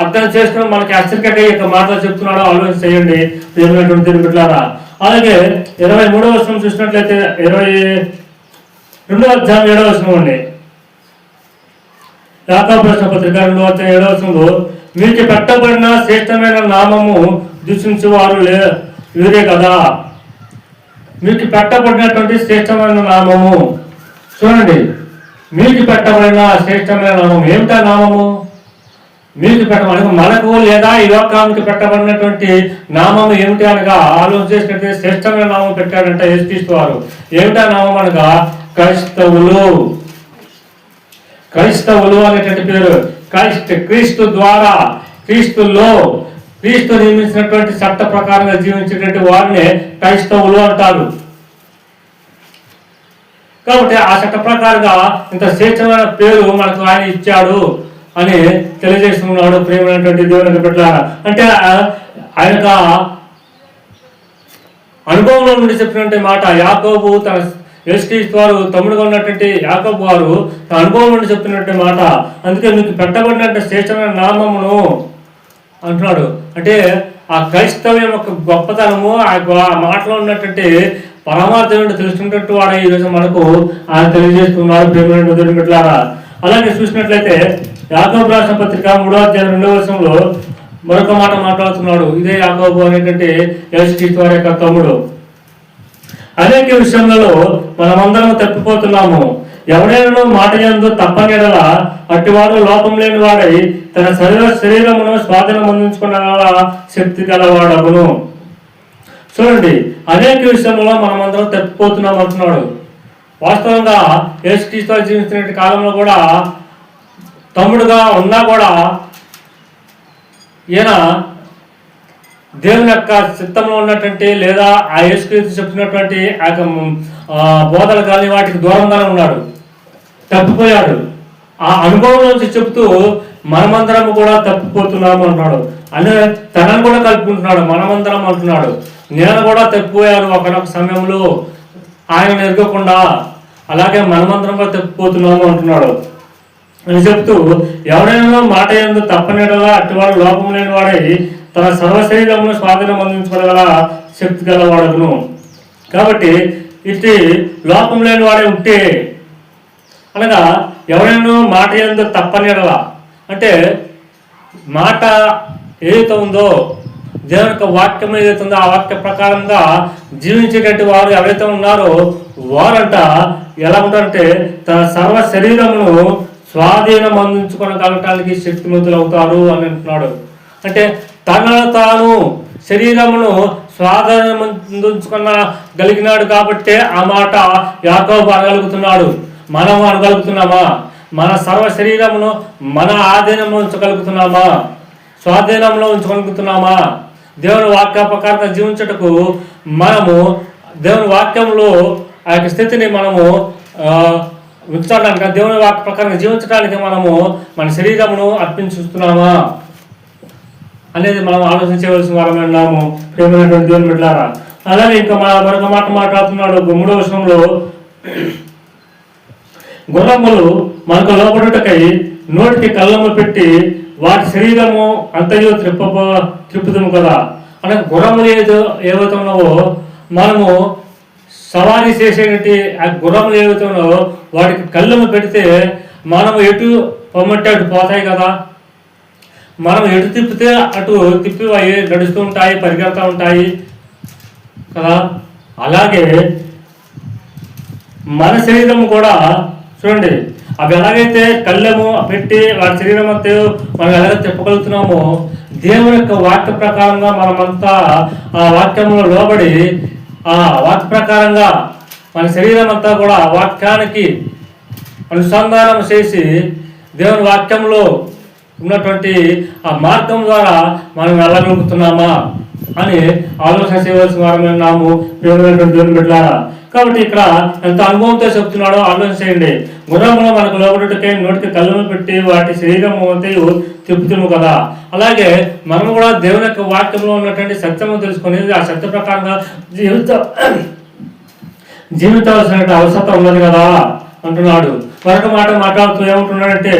అర్థం చేసుకుని మనకి హెచ్చరికగా ఇక మాటలు చెప్తున్నాడు, ఆలోచన చేయండి ప్రియమైనటువంటి దేవుని బిడ్డలారా. అలాగే 23వ వచనం చూసినట్లయితే 22వ అధ్యాయం 7వ వచనం అండి. యాకోబు రాసిన పత్రిక 2వ అధ్యాయం 7వ వచనంలో, మీకు పెట్టబడిన శ్రేష్టమైన నామము దూషించేవారు వీరే కదా. మీకు పెట్టబడినటువంటి శ్రేష్టమైన నామము, చూడండి, మీకు పెట్టబడిన శ్రేష్టమైన నామం ఏమిటా నామము? మీకు పెట్టబడి మనకు లేదా ఈ లోకానికి పెట్టబడినటువంటి నామము ఏమిటి అనగా ఆలోచన చేసినట్టు శ్రేష్టమైన నామం పెట్టారంట యేసుక్రీస్తు వారు. ఏమిటా నామం అనగా క్రైస్తవులు. క్రైస్తవులు అనేటువంటి పేరు. క్రీస్తు ద్వారా, క్రీస్తులో, క్రీస్తు నియమించినటువంటి చట్ట ప్రకారంగా జీవించేటువంటి వారిని క్రైస్తవులు అంటారు. కాబట్టి ఆ చట్ట ప్రకారంగా ఇంత శ్రేష్టమైన పేరు మనకు ఆయన ఇచ్చాడు అని తెలియజేస్తున్నాడు ప్రియమైనటువంటి దేవుని బిడ్డలారా. అంటే ఆయన అనుభవంలో నుండి చెప్పినటువంటి మాట. యాకోబు తన యేసుక్రీస్తు వారు తమ్ముడుగా ఉన్నటువంటి యాకోబు వారు తన అనుభవం నుండి చెప్పినటువంటి మాట. అందుకే మీకు పెట్టబడినటువంటి శ్రేష్టమైన నామమును అంటున్నాడు. అంటే ఆ క్రైస్తవ్యం యొక్క గొప్పతనము ఆ మాటలో ఉన్నటువంటి పరమార్థం ఏంటో తెలుసుకున్నట్టు వాడు ఈరోజు మనకు ఆయన తెలియజేస్తున్నారు ప్రియమైనటువంటి దేవుని బిడ్డలారా. అలాగే చూసినట్లయితే యాకోబు రాసిన పత్రిక 3వ అధ్యాయం 2వ వచనంలో మరొక మాట మాట్లాడుతున్నాడు. ఇదే యాకోబు అనేటువంటి యేసుక్రీస్తు వారి యొక్క తమ్ముడు. అనేక విషయంలో మనమందరం తప్పిపోతున్నాము. ఎవడైనా మాట యందు తప్పని ఎడల అట్టివాడు లోపం లేని వాడై తన శరీరమును స్వాధీనం అందించుకున్న శక్తి గలవాడగును. చూడండి, అనేక విషయంలో మనమందరం తప్పిపోతున్నాం అంటున్నాడు. వాస్తవంగా యేసుక్రీస్తు జీవించిన కాలంలో కూడా తమ్ముడుగా ఉన్నా కూడా ఈయన దేవుని యొక్క చిత్తంలో ఉన్నటువంటి లేదా ఆ యేసుక్రీస్తు చెప్పినటువంటి ఆ బోధలు కానీ వాటికి దూరంగానే ఉన్నాడు, తప్పిపోయాడు. ఆ అనుభవం నుంచి చెప్తూ మనమందరం కూడా తప్పిపోతున్నాము అంటున్నాడు. అంటే తనను కూడా కలుపుకుంటున్నాడు, మనమందరం అంటున్నాడు. నేను కూడా తప్పిపోయాను ఒకనొక సమయంలో ఆయన ఎరగకుండా, అలాగే మనమందరం కూడా తప్పిపోతున్నాము అంటున్నాడు అని చెప్తూ, ఎవరైనా మాట యందు తప్పనిడలా అట్టివాడు లోపం లేని వాడై తన సర్వశరీరమును స్వాధీనం అందించుకోగల శక్తి గలవాడును. కాబట్టి ఇటు లోపం లేని వాడే ఉంటే అనగా ఎవరైనా మాట యందు తప్పనిడలా అంటే మాట ఏదైతే ఉందో, దేవుని యొక్క వాక్యం ఏదైతే ఉందో ఆ వాక్య ప్రకారంగా జీవించేటువంటి వారు ఎవరైతే ఉన్నారో వారంట ఎలా ఉంటారంటే తన సర్వ శరీరమును స్వాధీనం అందించుకోగలటానికి శక్తిమంతులు అవుతారు అని అంటున్నాడు. అంటే తనను తాను శరీరమును స్వాధీనం అందించుకోగలిగినాడు కాబట్టే ఆ మాట యాకోబు అనగలుగుతున్నాడు. మనం అనగలుగుతున్నామా? మన సర్వ శరీరమును మన ఆధీనంలో ఉంచగలుగుతున్నామా? స్వాధీనంలో ఉంచగలుగుతున్నామా? దేవుని వాక్య ప్రకారంగా జీవించటకు మనము దేవుని వాక్యంలో ఆ యొక్క స్థితిని మనము ఉంచడానికి దేవుని వాక్య ప్రకారం జీవించడానికి మనము మన శరీరమును అర్పించుతున్నామా అనేది మనం ఆలోచించవలసిన వారమే ఉన్నాము ప్రేమైనటువంటి దేవుని బిడ్డలారా. అలాగే ఇంకా మరొక మాట మాట్లాడుతున్నాడు 3వ వచనంలో, గుర్రములు మనకు లోబడుటకై నోటికి కళ్ళము పెట్టి వాటి శరీరము అంతయో త్రిప్పుదము కదా. అంటే గుర్రములు ఏవైతే ఉన్నావో మనము సవారీ చేసేటి ఆ గుర్రములు ఏవైతే ఉన్నావో వాటికి కళ్ళము పెడితే మనము ఎటు పొమ్మంటే అటు పోతాయి కదా. మనం ఎటు తిప్పితే అటు తిప్పి అవి నడుస్తూ ఉంటాయి, పరిగెడుతూ ఉంటాయి కదా. అలాగే మన శరీరం కూడా చూడండి, అవి ఎలాగైతే కళ్ళెము పెట్టి వాటి శరీరం అంతా మనం ఎలాగ తిప్పగలుగుతున్నామో దేవుని యొక్క వాక్య ప్రకారంగా మనమంతా ఆ వాక్యంలో లోబడి ఆ వాక్య ప్రకారంగా మన శరీరం అంతా కూడా వాక్యానికి అనుసంధానం చేసి దేవుని వాక్యంలో ఉన్నటువంటి ఆ మార్గం ద్వారా మనం వెళ్ళగలుగుతున్నామా అని ఆలోచన చేయవలసిన వారమే ఉన్నాము ప్రియమైనటువంటి దేవుని బిడ్డలారా. కాబట్టి ఇక్కడ ఎంత అనుభవంతో చెప్తున్నాడో ఆలోచన చేయండి. గుర్రములో మనకు లోబడుటకై నోటికి కళ్ళను పెట్టి వాటి శరీరం అంతయు తిప్పుతుము కదా. అలాగే మనం కూడా దేవుని యొక్క వాక్యంలో ఉన్నటువంటి సత్యము తెలుసుకొని ఆ సత్య ప్రకారంగా జీవితాల్సిన అవసరం ఉన్నది కదా అంటున్నాడు. మరొక మాట మాట్లాడుతూ ఏమంటున్నాడంటే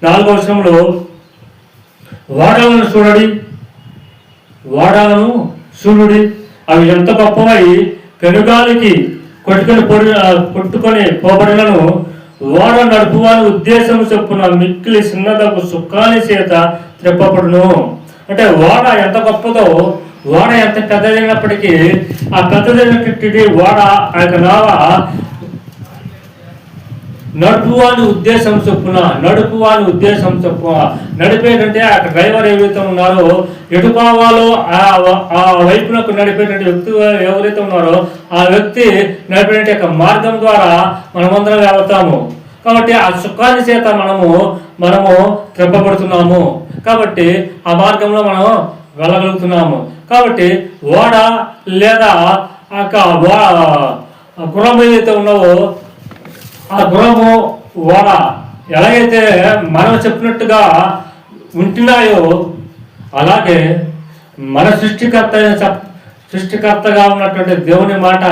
4వ వచనంలో, వాడాలను చూడుడి అవి ఎంత గొప్పవై పెనుగాలికి కొట్టుకొని పోబడినను వాడ నడుపువాని ఉద్దేశము చొప్పున మిక్కిలి చిన్నదకు సుఖాని చేత త్రెప్పబడును. అంటే వాడ ఎంత గొప్పదో, వాడ ఎంత పెద్దదైనప్పటికీ ఆ పెద్దదైనటువంటి వాడ ఆ యొక్క నావ నడుపువాని ఉద్దేశం చొప్పున నడిపేటంటే ఆ డ్రైవర్ ఏవైతే ఉన్నారో ఎటు కావాలో ఆ వైపునకు నడిపేటువంటి వ్యక్తి ఎవరైతే ఉన్నారో ఆ వ్యక్తి నడిపేటువంటి యొక్క మార్గం ద్వారా మనమందరం వెళ్తాము. కాబట్టి ఆ సుఖాన్ని చేత మనము త్రెప్పబడుతున్నాము. కాబట్టి ఆ మార్గంలో మనం వెళ్ళగలుగుతున్నాము. కాబట్టి ఓడ లేదా గుర్రం ఏదైతే ఉన్నావో ఆ గుర్రము ఓడ ఎలాగైతే మనం చెప్పినట్టుగా ఉంటున్నాయో అలాగే మన సృష్టికర్తగా ఉన్నటువంటి దేవుని మాట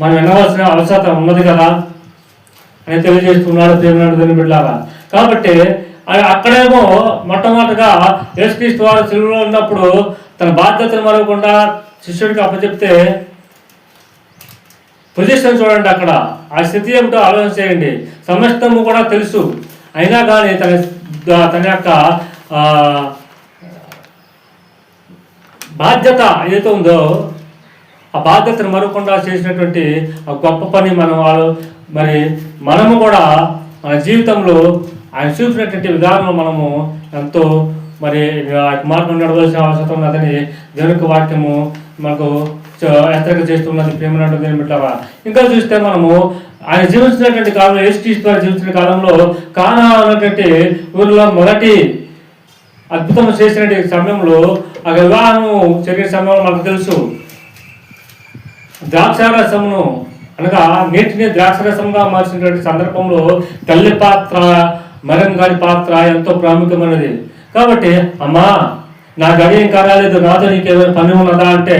మనం వినవలసిన అవసరం ఉన్నది కదా అని తెలియజేస్తున్నాడు దేవుని బిడ్డలారా. కాబట్టి అక్కడేమో మొట్టమొదటిగా యేసుక్రీస్తు వారు సిలువలో ఉన్నప్పుడు తన బాధ్యతను మరవకుండా శిష్యుడికి అప్పచెప్తే పొజిషన్ చూడండి, అక్కడ ఆ స్థితి ఏమిటో ఆలోచన చేయండి. సమస్తము కూడా తెలుసు, అయినా కానీ తన యొక్క బాధ్యత ఏదైతే ఉందో ఆ బాధ్యతను మరవకుండా చేసినటువంటి ఆ గొప్ప పని మనము కూడా మన జీవితంలో ఆయన చూసినటువంటి విధానంలో మనము ఎంతో మార్గం నడవలసిన అవసరం ఉన్నదని దేవుని వాక్యము మనకు హెచ్చరిక చేస్తున్నది ప్రేమనటువంటి బిడ్డలారా. ఇంకా చూస్తే మనము ఆయన జీవించినటువంటి కాలంలో యేసుక్రీస్తు వారు జీవించిన కాలంలో కానా అన్నటువంటి ఊరిలో మొదటి అద్భుతం చేసినటువంటి సమయంలో ఆ వివాహము జరిగిన సమయంలో మనకు తెలుసు, ద్రాక్షారసమును అనగా నీటిని ద్రాక్షరసంగా మార్చినటువంటి సందర్భంలో తల్లి పాత్ర మరియం గారి పాత్ర ఎంతో ప్రాముఖ్యమైనది. కాబట్టి అమ్మా నా గడి ఏం కారాలేదు, నాతో నీకు ఏమైనా పని ఉన్నదా అంటే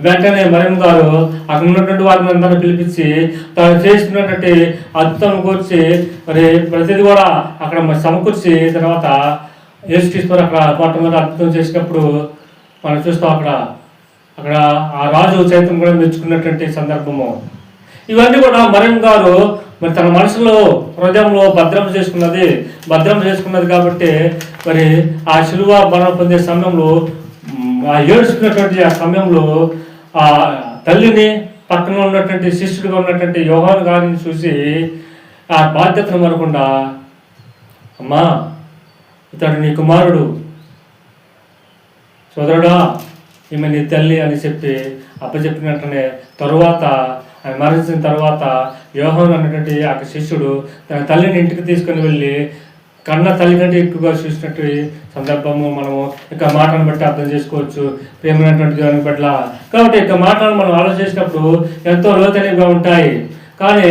వెంటనే మరియం గారు అక్కడ ఉన్నటువంటి వారిని అందరినీ పిలిపించి తను చేస్తున్నటువంటి అద్భుతం కూర్చి ప్రతిదీ కూడా అక్కడ సమకూర్చి తర్వాత యేసుక్రీస్తు అక్కడ మొట్టమొదటి అద్భుతం చేసినప్పుడు మనం చూస్తాం. అక్కడ ఆ రాజు చైతం కూడా మెచ్చుకున్నటువంటి సందర్భము. ఇవన్నీ కూడా మరియం గారు తన మనసులో హృదయంలో భద్రం చేసుకున్నది కాబట్టి ఆ శిలువ మరణం పొందే సమయంలో ఆ ఏడుచుకున్నటువంటి ఆ సమయంలో ఆ తల్లిని పక్కన ఉన్నటువంటి శిష్యుడిగా ఉన్నటువంటి యోహాను గారిని చూసి ఆ బాధ్యతను మరకుండా, అమ్మా ఇతడు నీ కుమారుడు, సోదరుడా ఈమె నీ తల్లి అని చెప్పి అప్పచెప్పినట్టునే తరువాత ఆయన మరణించిన తర్వాత యోహాను అన్నటువంటి ఆ శిష్యుడు తన తల్లిని ఇంటికి తీసుకొని వెళ్ళి కన్న తల్లి కంటే ఎక్కువగా చూసినట్టు సందర్భము మనము ఇక మాటలను బట్టి అర్థం చేసుకోవచ్చు ప్రేమైనటువంటి దాని పట్ల. కాబట్టి ఇక మాటలను మనం ఆలోచించినప్పుడు ఎంతో లోతైనగా ఉంటాయి. కానీ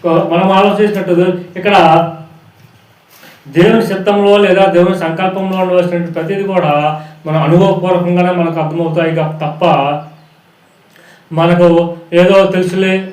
మనం ఆలోచించినట్టు ఇక్కడ దేవుని చిత్తంలో లేదా దేవుని సంకల్పంలో ఉండవలసినటువంటి ప్రతిదీ కూడా మన అనుభవపూర్వకంగానే మనకు అర్థమవుతాయి తప్ప మనకు ఏదో తెలుసులే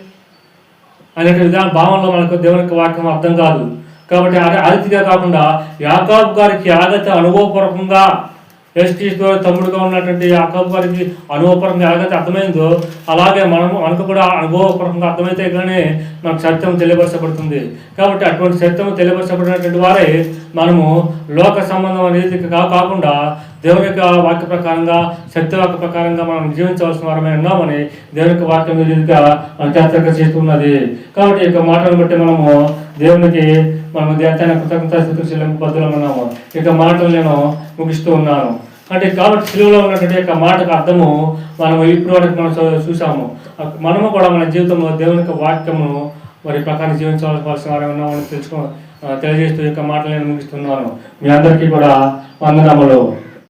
అనే భావనలో మనకు దేవునికి వాక్యం అర్థం కాదు. కాబట్టి ఆ రీతిగా కాకుండా యాకోబు గారికి ఆగతే అనుభవపూర్వకంగా యేసుక్రీస్తు తమ్ముడుగా ఉన్నటువంటి యాకోబు గారికి అనుభవపూర్వకంగా ఎలాగైతే అర్థమైందో అలాగే మనకు కూడా అనుభవపూర్వకంగా అర్థమైతే కానీ మనకు సత్యం తెలియపరచబడుతుంది. కాబట్టి అటువంటి సత్యం తెలియపరచబడినటువంటి వారే మనము లోక సంబంధం అనేది కాకుండా దేవుని యొక్క వాక్య ప్రకారంగా సత్యవాక్య ప్రకారంగా మనం జీవించవలసిన వారమే ఉన్నామని దేవుని యొక్క వాక్యం రీతిగా మనం చేతగా చేస్తున్నది. కాబట్టి ఈ యొక్క మాటను బట్టి మనము దేవునికి మనము దేవతైన కృతజ్ఞతాస్తుతులు చెల్లింపబద్దులం ఉన్నాము. ఇక మాటలు నేను ముగిస్తూ ఉన్నాను. అంటే కాబట్టి సిలువలో ఉన్నటువంటి యొక్క మాటకు అర్థము మనం ఇప్పుడు వరకు మనం చూసాము. మనము కూడా మన జీవితంలో దేవుని యొక్క వాక్యమును మరి ప్రకారం జీవించవలసిన వారు ఉన్నామని తెలియజేస్తూ యొక్క మాటలు నేను ముగిస్తున్నాను. మీ అందరికీ కూడా వందనములు.